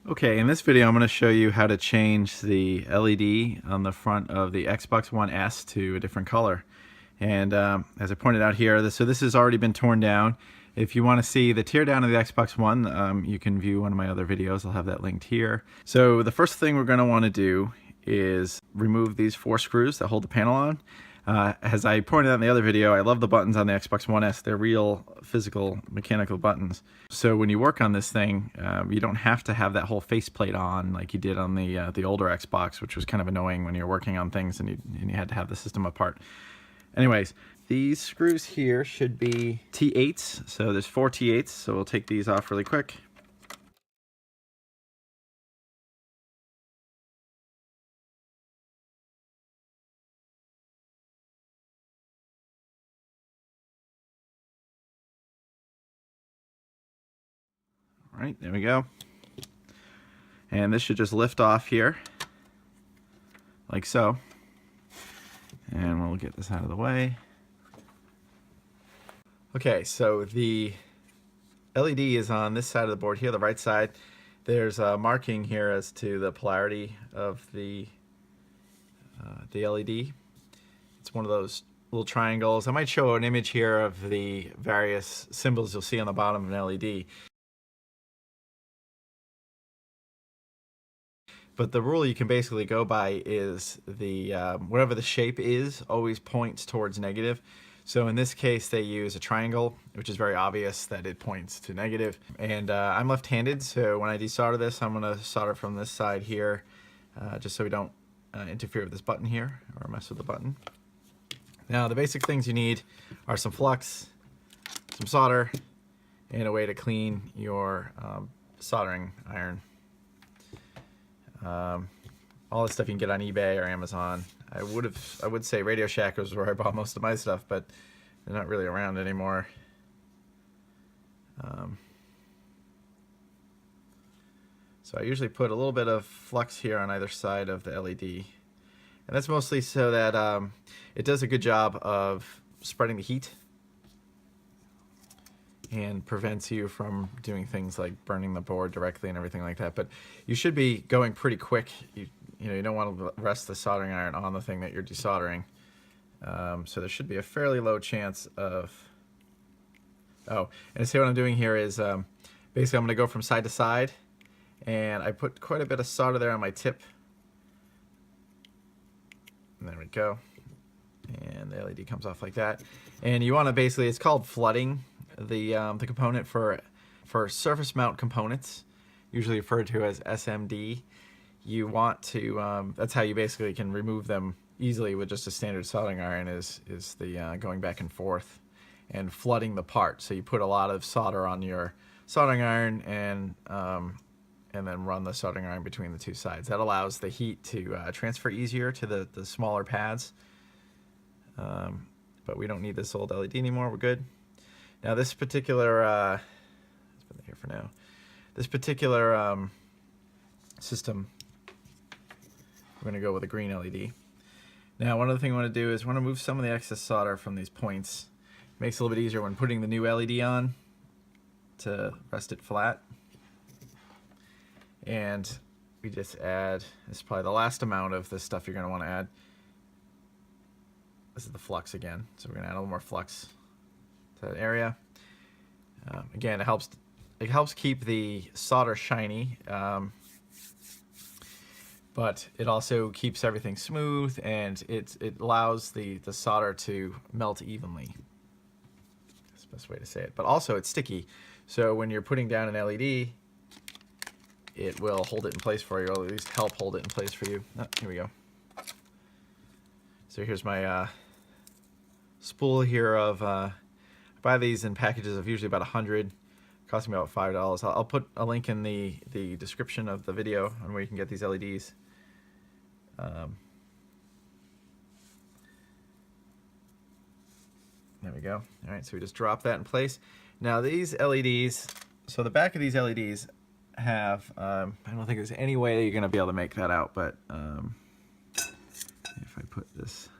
Okay, in this video I'm going to show you how to change the LED on the front of the Xbox One S to a different color. And as I pointed out here, this has already been torn down. If you want to see the teardown of the Xbox One, you can view one of my other videos. I'll have that linked here. So the first thing we're going to want to do is remove these 4 screws that hold the panel on. As I pointed out in the other video, I love the buttons on the Xbox One S. They're real physical mechanical buttons. So when you work on this thing, you don't have to have that whole faceplate on like you did on the older Xbox, which was kind of annoying when you're working on things and you had to have the system apart. Anyways, these screws here should be T8s. So there's 4 T8s. So we'll take these off really quick. All right, there we go. And this should just lift off here, like so. And we'll get this out of the way. Okay, so the LED is on this side of the board here, the right side. There's a marking here as to the polarity of the LED. It's one of those little triangles. I might show an image here of the various symbols you'll see on the bottom of an LED. But the rule you can basically go by is the whatever the shape is always points towards negative. So in this case they use a triangle, which is very obvious that it points to negative. And I'm left-handed, so when I desolder this, I'm going to solder from this side here, just so we don't interfere with this button here or mess with the button. Now the basic things you need are some flux, some solder, and a way to clean your soldering iron. All the stuff you can get on eBay or Amazon. I would say Radio Shack was where I bought most of my stuff, but they're not really around anymore. So I usually put a little bit of flux here on either side of the LED, and that's mostly so that it does a good job of spreading the heat and prevents you from doing things like burning the board directly and everything like that. But you should be going pretty quick. You don't want to rest the soldering iron on the thing that you're desoldering. So there should be a fairly low chance of... Oh, and see what I'm doing here is basically I'm going to go from side to side, and I put quite a bit of solder there on my tip. And there we go. And the LED comes off like that. And you want to basically, it's called flooding the component for surface mount components, usually referred to as SMD. You want to, that's how you basically can remove them easily with just a standard soldering iron, is the going back and forth and flooding the part. So you put a lot of solder on your soldering iron and then run the soldering iron between the two sides. That allows the heat to transfer easier to the smaller pads. But we don't need this old LED anymore. We're good. Now this particular, let's put it here for now. This particular system, we're going to go with a green LED. Now one other thing I want to do is I want to move some of the excess solder from these points. It makes it a little bit easier when putting the new LED on to rest it flat. And we just add, this is probably the last amount of this stuff you're going to want to add. This is the flux again, so we're going to add a little more flux to that area. Again, it helps keep the solder shiny, but it also keeps everything smooth, and it allows the solder to melt evenly. That's the best way to say it. But also it's sticky, so when you're putting down an LED, it will hold it in place for you, or at least help hold it in place for you. Oh, here we go. So here's my spool here of, I buy these in packages of usually about 100, costing me about $5. I'll put a link in the description of the video on where you can get these LEDs. There we go. All right, so we just drop that in place. Now these LEDs, so the back of these LEDs have, I don't think there's any way you're going to be able to make that out, but if I put this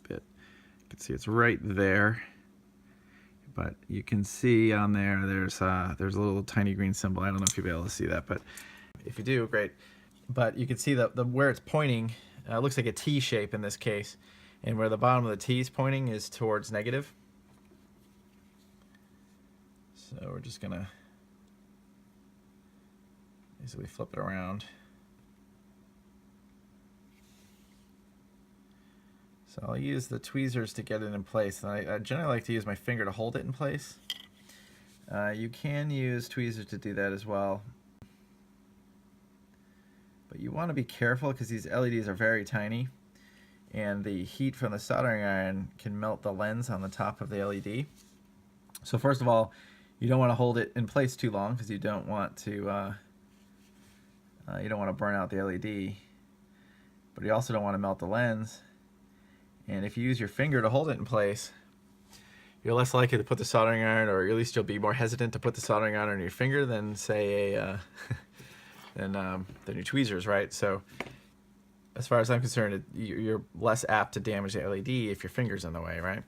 a bit, you can see it's right there. But you can see on there's a little tiny green symbol. I don't know if you'll be able to see that, but if you do, great. But you can see the where it's pointing, looks like a T shape in this case, and where the bottom of the T is pointing is towards negative. So we're just gonna easily flip it around. So I'll use the tweezers to get it in place, and I generally like to use my finger to hold it in place. You can use tweezers to do that as well, but you want to be careful because these LEDs are very tiny, and the heat from the soldering iron can melt the lens on the top of the LED. So first of all, you don't want to hold it in place too long because you don't want to burn out the LED, but you also don't want to melt the lens. And if you use your finger to hold it in place, you're less likely to put the soldering iron, or at least you'll be more hesitant to put the soldering iron on your finger than, say, than your tweezers, right? So as far as I'm concerned, you're less apt to damage the LED if your finger's in the way, right?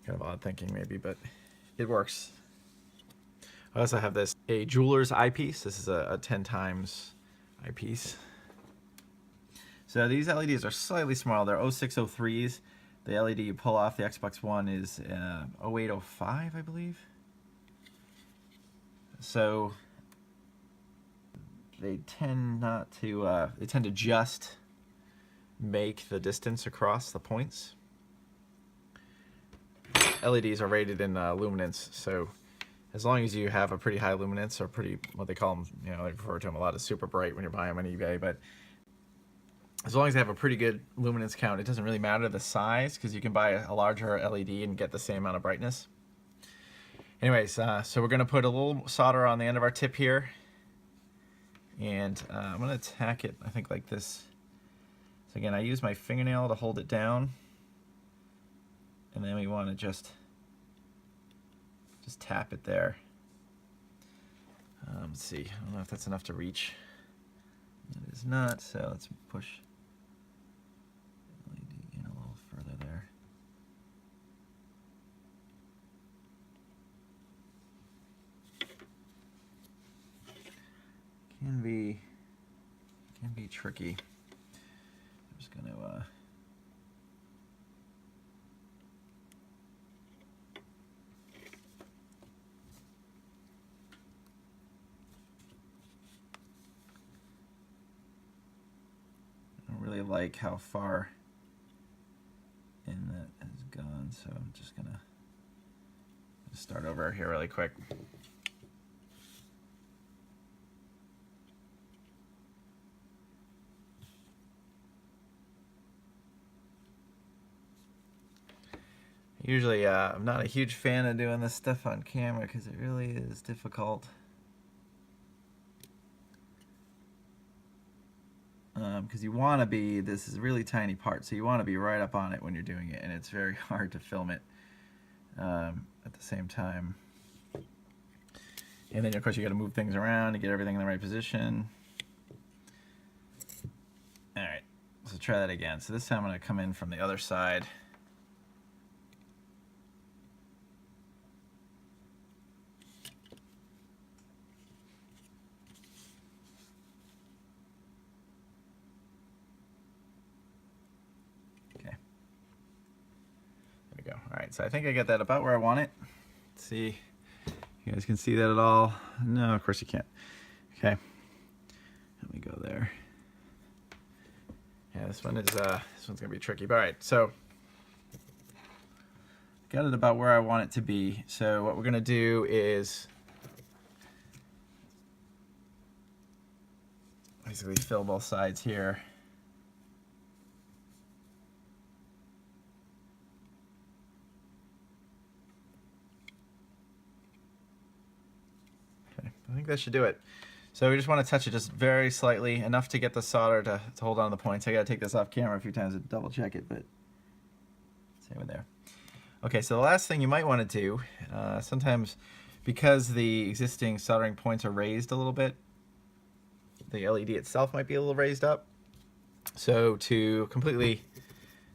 Kind of odd thinking maybe, but it works. I also have a jeweler's eyepiece. This is a 10 times eyepiece. So these LEDs are slightly small. They're 0603s. The LED you pull off the Xbox One is 0805, I believe. So they tend to just make the distance across the points. LEDs are rated in luminance, so as long as you have a pretty high luminance, or pretty, what they call them, they refer to them a lot as super bright when you're buying them on eBay, but as long as they have a pretty good luminance count, it doesn't really matter the size, because you can buy a larger LED and get the same amount of brightness. Anyways, so we're going to put a little solder on the end of our tip here, and I'm going to tack it, I think, like this. So again, I use my fingernail to hold it down, and then we want to just tap it there. Let's see, I don't know if that's enough to reach. It is not, so let's push LED in a little further there. Can be tricky. I'm just going to really like how far in that has gone, so I'm just gonna start over here really quick. Usually I'm not a huge fan of doing this stuff on camera because it really is difficult. Because you want to be, this is a really tiny part, so you want to be right up on it when you're doing it, and it's very hard to film it at the same time. And then of course you got to move things around to get everything in the right position. Alright, so try that again. So this time I'm going to come in from the other side. Alright, so I think I got that about where I want it. Let's see, you guys can see that at all? No, of course you can't. Okay, let me go there. Yeah, this one's gonna be tricky. But alright, so got it about where I want it to be. So what we're gonna do is basically fill both sides here. I think that should do it. So we just want to touch it just very slightly, enough to get the solder to hold on to the points. I got to take this off camera a few times to double check it, but same with there. Okay, so the last thing you might want to do, sometimes because the existing soldering points are raised a little bit, the LED itself might be a little raised up. So to completely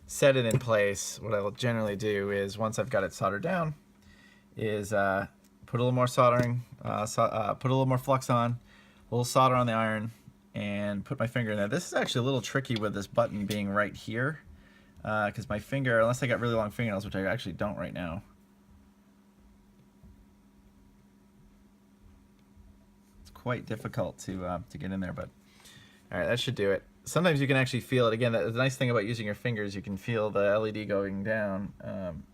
set it in place, what I'll generally do is, once I've got it soldered down, is put a little more soldering, put a little more flux on, a little solder on the iron, and put my finger in there. This is actually a little tricky with this button being right here, because my finger, unless I got really long fingernails, which I actually don't right now, it's quite difficult to get in there, but all right, that should do it. Sometimes you can actually feel it. Again, the nice thing about using your fingers, you can feel the LED going down,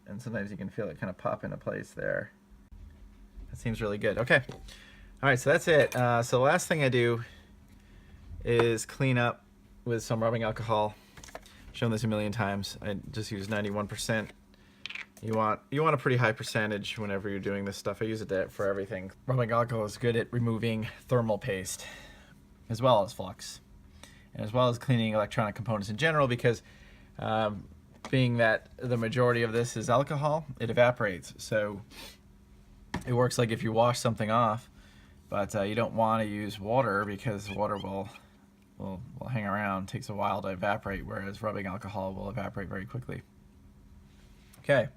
and sometimes you can feel it kind of pop into place there. That seems really good. Okay. All right, so that's it. So the last thing I do is clean up with some rubbing alcohol. I've shown this a million times. I just use 91%. You want a pretty high percentage whenever you're doing this stuff. I use it for everything. Rubbing alcohol is good at removing thermal paste, as well as flux, and as well as cleaning electronic components in general, because being that the majority of this is alcohol, it evaporates. So it works like if you wash something off, but you don't want to use water, because water will hang around, takes a while to evaporate, whereas rubbing alcohol will evaporate very quickly. Okay,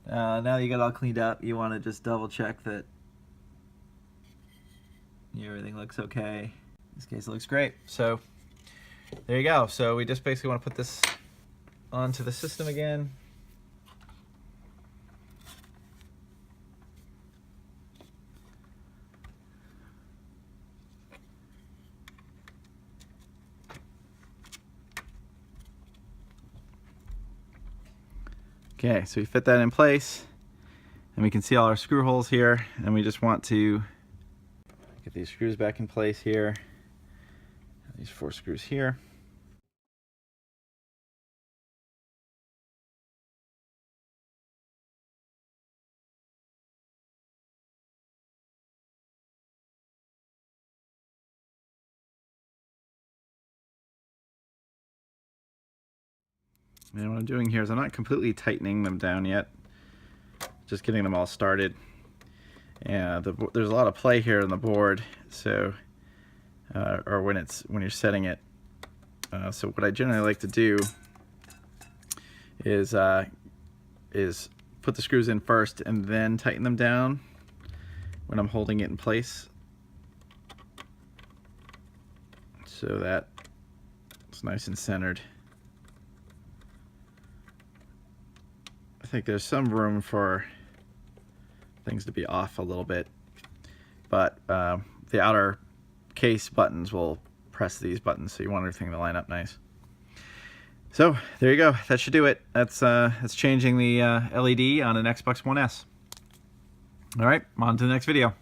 now that you got it all cleaned up, you want to just double check that everything looks okay. In this case, it looks great. So there you go. So we just basically want to put this onto the system again. Okay, so we fit that in place, and we can see all our screw holes here, and we just want to get these screws back in place here. These 4 screws here. And what I'm doing here is I'm not completely tightening them down yet, just getting them all started. And there's a lot of play here on the board, so or when you're setting it. So what I generally like to do is put the screws in first and then tighten them down when I'm holding it in place, so that it's nice and centered. I think there's some room for things to be off a little bit, but the outer case buttons will press these buttons, so you want everything to line up nice. So there you go. That should do it. That's changing the LED on an Xbox One S. All right, on to the next video.